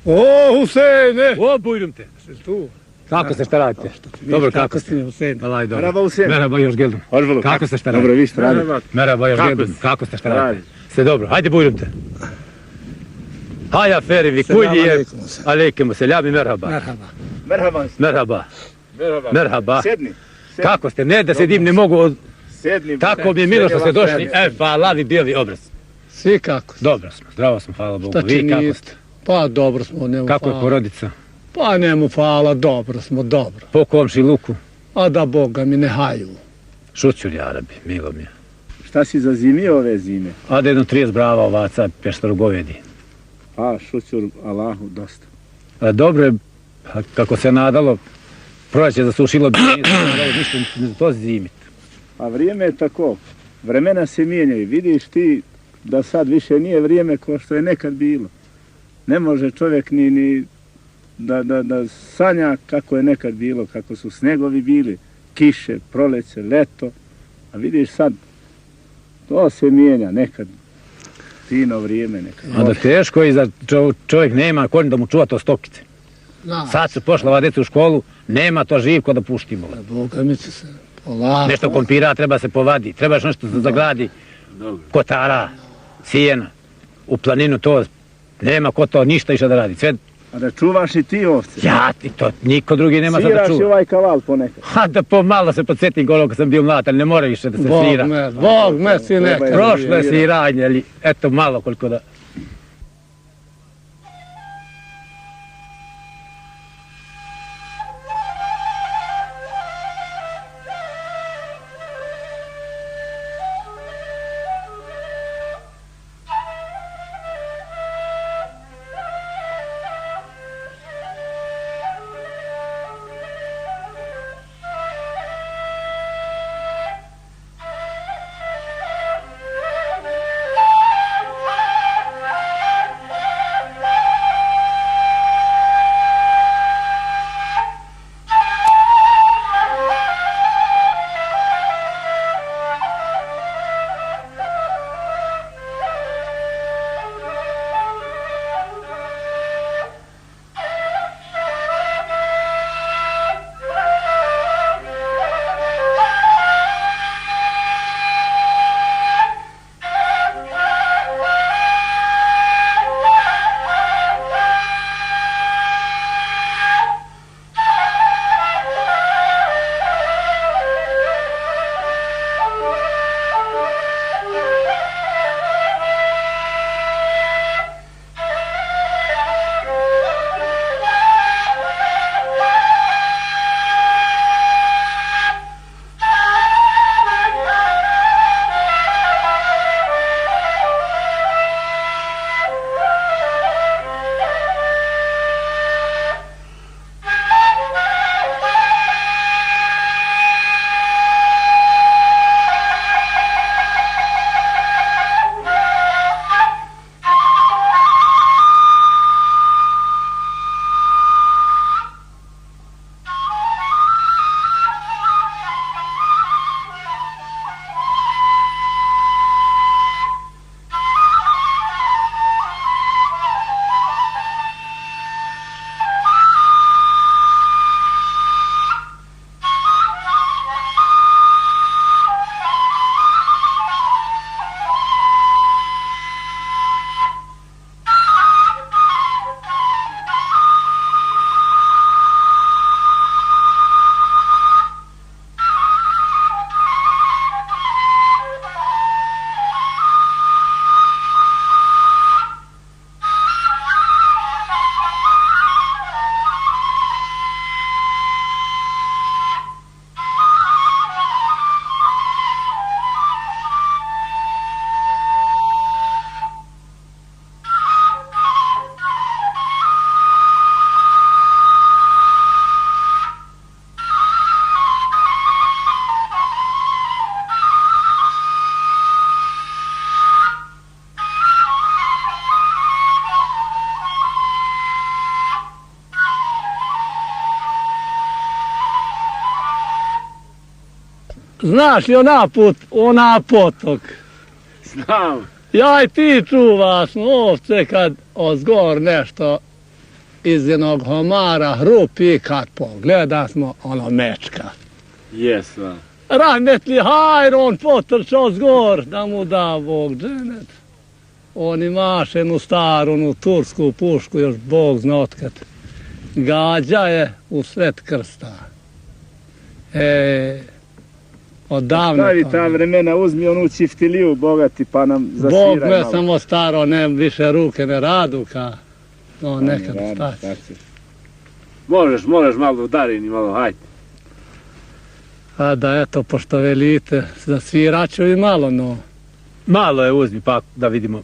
O, Husejne! O, buyurun te. Tu. Kako ste, šta radite? Dobro, kako ste? Husejne? Vallahi dobro. Merhaba Hüseyin. Merhaba, još geldum. Hoş bulduk. Kako ste, šta radite? Dobro, vi šta radite? Merhaba, još Kako geldum. ste? Kako ste, šta radite? Radi. Ste dobro, hajde buyurun te. Haya feri vi kulliye. Aleyküm selam, merhaba. Merhaba. Merhaba. Merhaba. Merhaba. Merhaba. Sedni. Kako ste? Ne da sedim, ne mogu. Sedni. Tako mi je milo što ste došli. Hvala vi bijeli obraz. Svi kako ste? Dobro smo, zdravo smo, hvala Bogu. Šta Vi kako činite? ste? Pa dobro smo, nemu Kako je hvala. porodica? Pa nemu hvala, dobro smo, dobro. Po komšiluku? A da Boga mi ne haju. Šućur jarabi, milo mi je. Šta si zazimio ove zime? A da jedno 30 brava ovaca, peštaru govedi. A, šućur Allahu, dosta. Dobro je, kako se nadalo, proleće zasušilo bi, ništa ne to zimit. A vrijeme je tako. Vremena se mijenjaju. Vidiš ti da sad više nije vrijeme kao što je nekad bilo. Ne može čovjek ni da sanja kako je nekad bilo, kako su snegovi bili, kiše, proleće, leto. A vidiš sad, to se mijenja nekad. Fino vrijeme nekad. A da teško je da čovjek nema konj da mu čuva to stokice. Sad su pošla ova djeca u školu, nema to živko da puštimo. Boga mi će se polako. Nešto kompira treba se povadi, treba još nešto da zagladi. Kotara, sijena, u planinu to, nema ko to ništa išta da radi. Sve, A da čuvaš i ti ovce? ja, i to niko drugi nema sad da Sviraš i čuva. ovaj kaval ponekad. Ha, da pomalo se podsjetim ono kad sam bio mlad, ali ne mora više da se svira. Bog me si nekad. Prošlo je sviranje, ali eto malo koliko da... Znaš li ona potok? Znam. Ja i ti čuvaš ovce kad ozgor nešto iz jednog homara hrupi kad pogleda smo ono mečka. Jesva. Rahmetli Hajron potrčao zgor da mu da Bog dženet. On imaš jednu staru, onu tursku pušku, još Bog zna otkad. Gađa je u sred krsta. Odavno. Stavi ta vremena, uzmi onu čiftiliju bogati pa nam zasviraj Bog me malo. samo staro, ne više ruke ne raduka. No nekad stać. Možeš malo udarini, malo, hajde. A da eto, pošto velite, zasvirat ću i malo, no. Malo je uzmi pa da vidimo.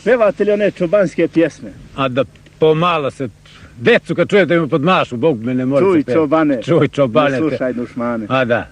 Pevate li one čobanske pjesme? A da pomalo se, decu kad čujete im podmašu, Bog me ne može Čuj se peva. čobane, Čuj čobane. ne slušaj dušmane. A da.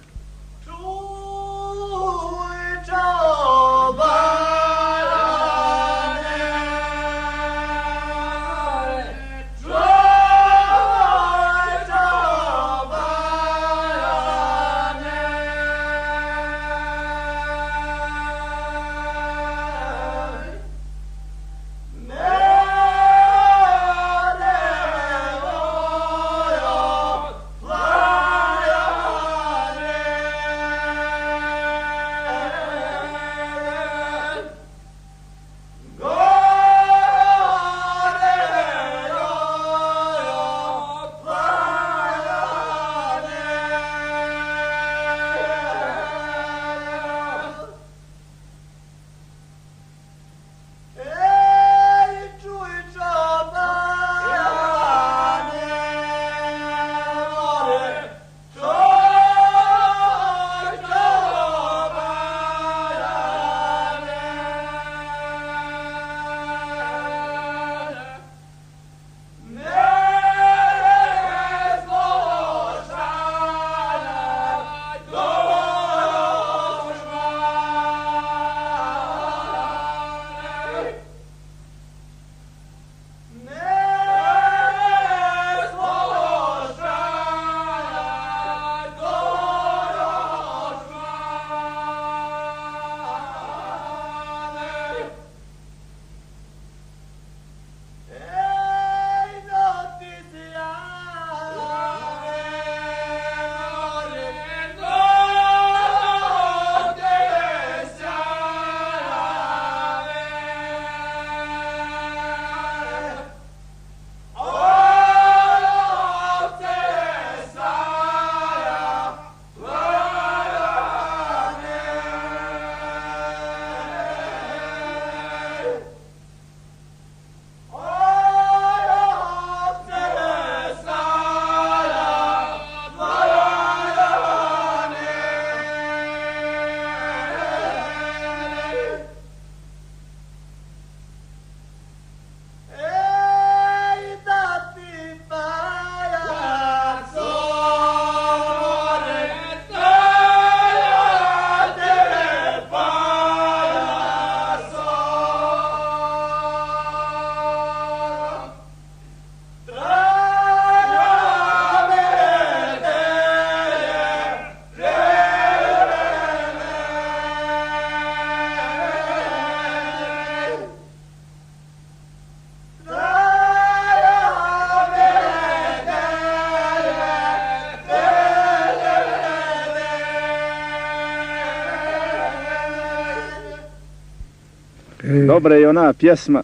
Dobra je ona pjesma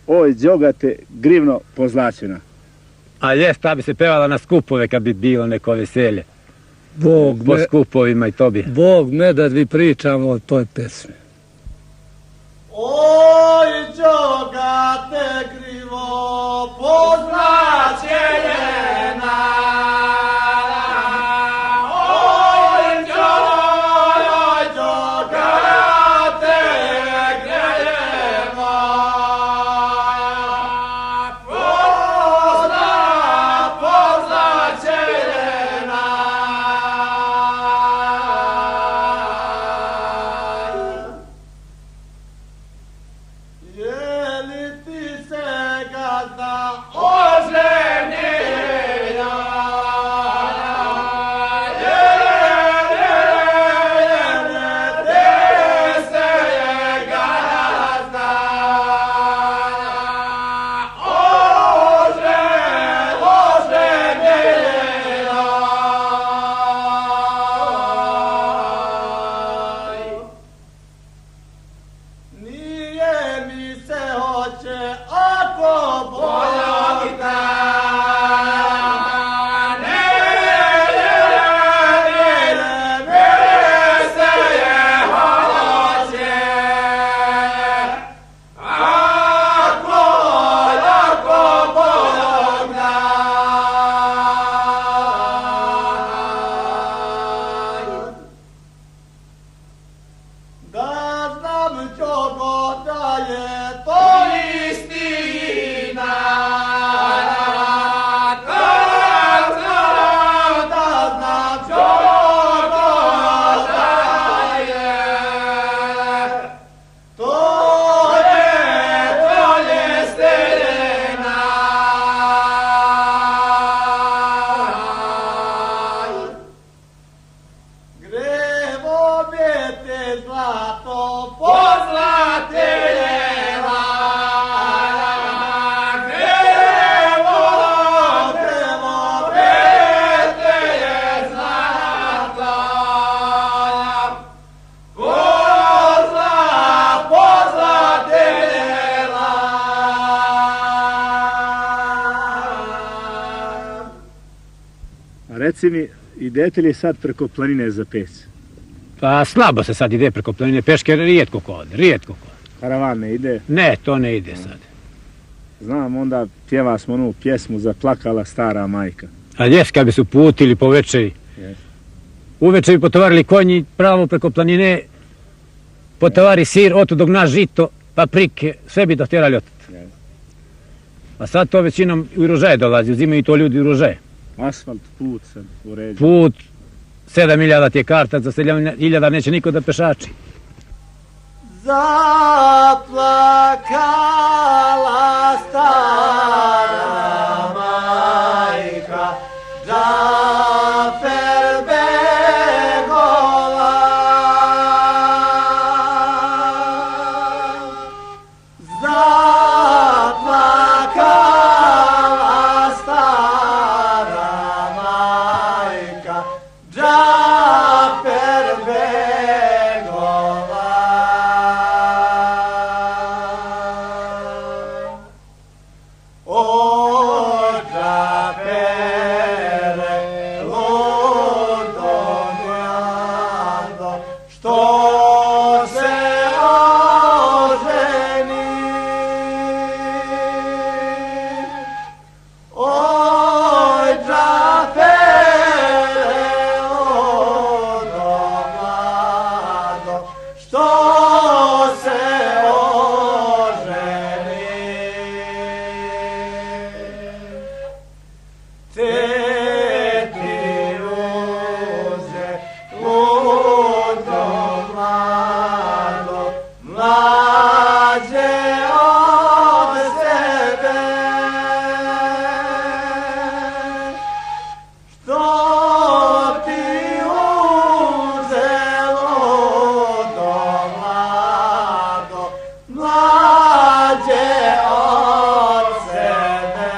Oj đogate grivno pozlaćena. A jes, ta bi se pevala na skupove kad bi bilo neko veselje. Bog Po me, skupovima i to bi. Bog me da vi pričamo o toj pesmi. Oj, đogate grivo pozlaćena. Oj, đogate grivo pozlaćena. Je li ti se gazda oženio? Je ti se gazda oženio? Nije mi se hoće ako Bog da. Da znam čogo da je to istina. Da znam čogo da je to istina. Grevo vjete zlato pozlatela. Grevo vjete je zlato pozlatela. A reci mi, idete li sad preko planine za peć? Pa slabo se sad ide preko planine, peške rijetko ko ode, rijetko ko. Karavan ne ide? Ne, to ne ide sad. Znam, onda pjeva smo onu pjesmu Zaplakala stara majka. A jes, kad bi se uputili po večeri, Jes. uveče bi potovarili konji pravo preko planine, potovari sir, oto dok naš žito, paprike, sve bi dotjerali otot. Jes. A sad to većinom u Rožaje dolazi, uzimaju to ljudi u Rožaje. Asfalt, put sad uređen. Put, 7.000 ti je karta, za 7.000 neće niko da pešači. Zaplakala stara majka, Džafer begova. Zaplakala stara majka, Džafer begova. O Džafere, ludo mlado, što se oženi. Oj Džafere, ludo mlado, što se oženi. Teti uze ludo mlado, mlađe od sebe. Što ti uze ludo mlado, mlađe od sebe.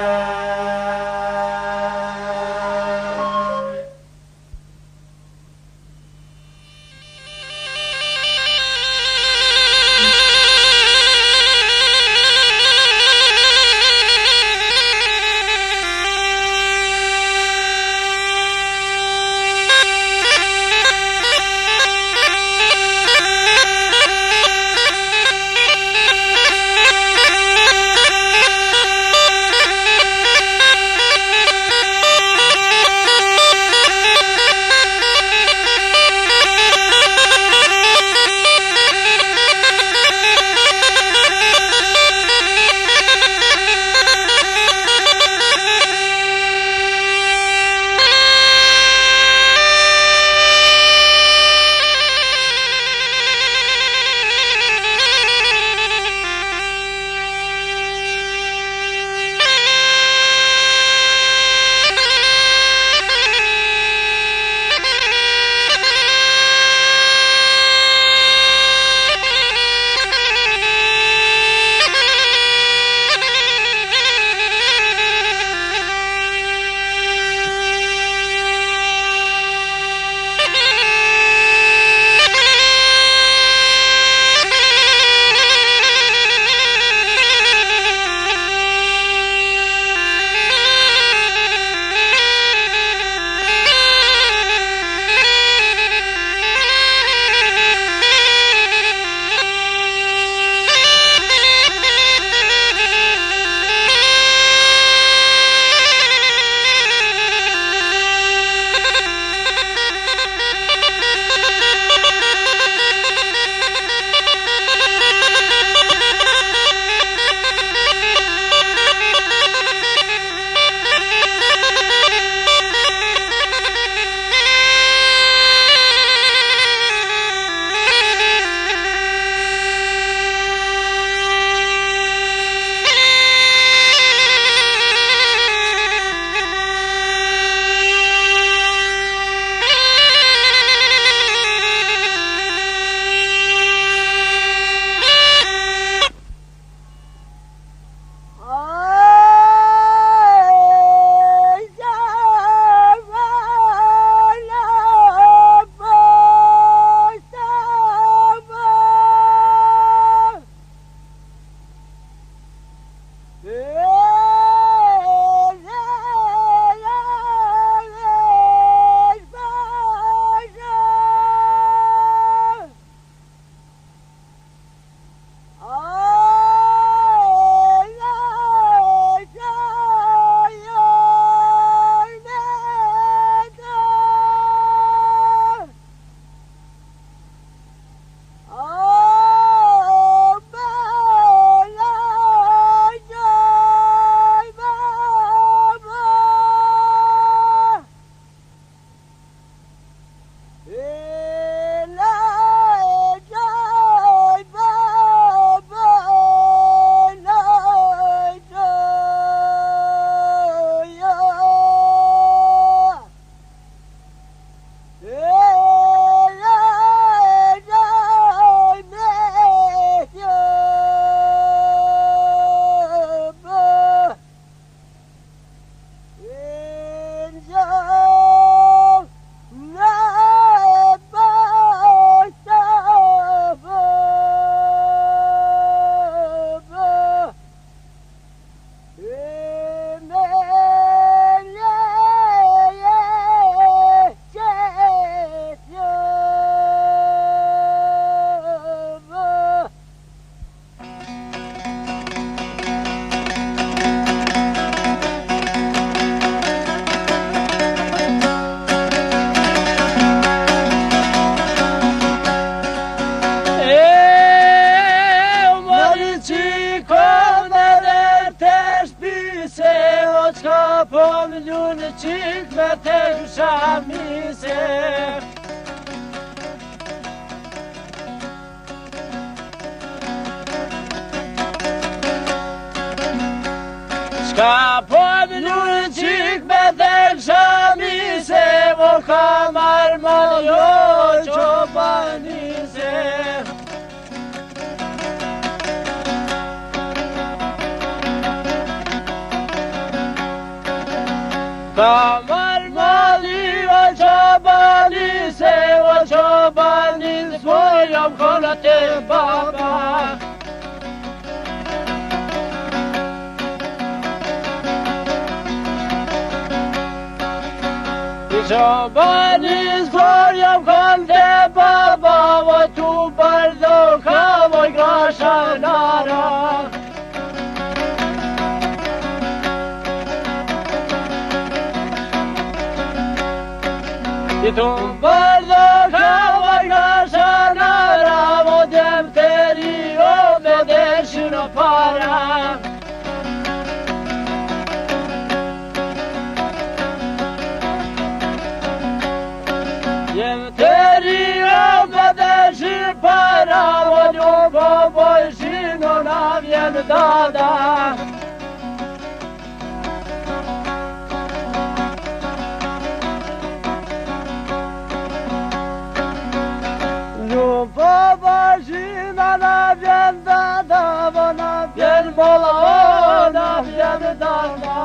Nurčik meteša mi se. Škapom Nurčik meteša mi se, o hamar malo čobani se. Kamar mali očobani se, očobani svojom kolate baba. Očobani svojom kolate baba, o tu bardo havoj grašanara. I tu bardo havoj grašanara, vodem teri obedešino para. Jem teri obedešino para, od ljubo bojšino navjen dada. Božina navjen dada, navjen bola, navjen dada.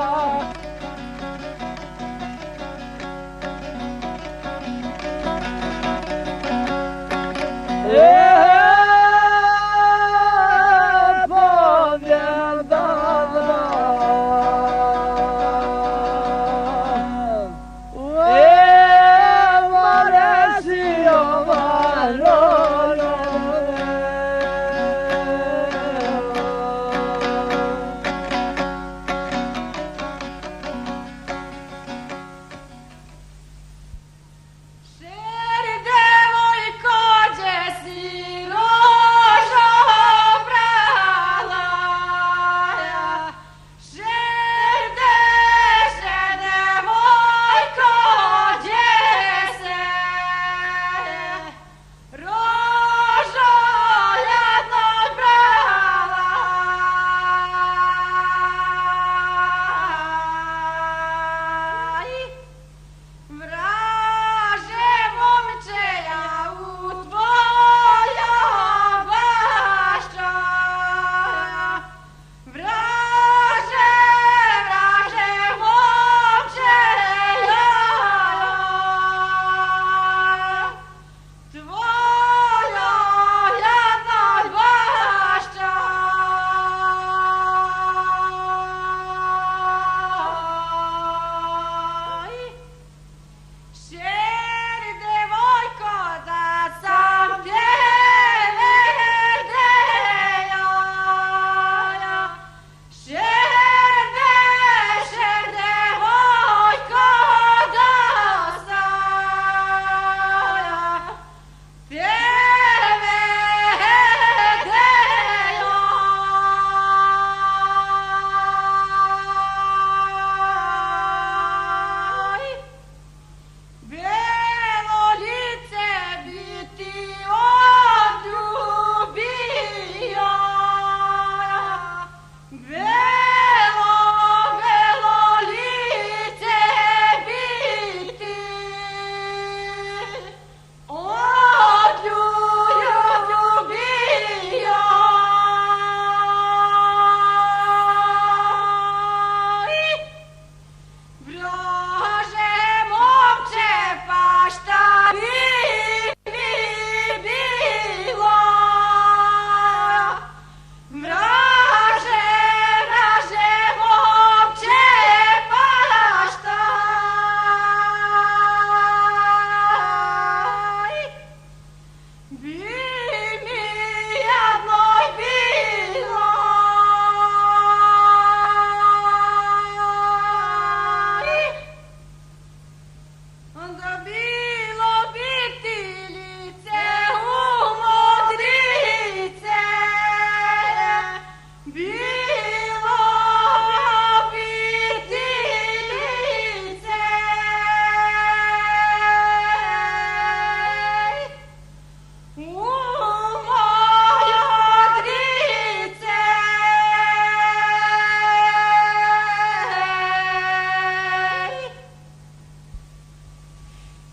Povjen dada. Maresi ovaro.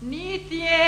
niti je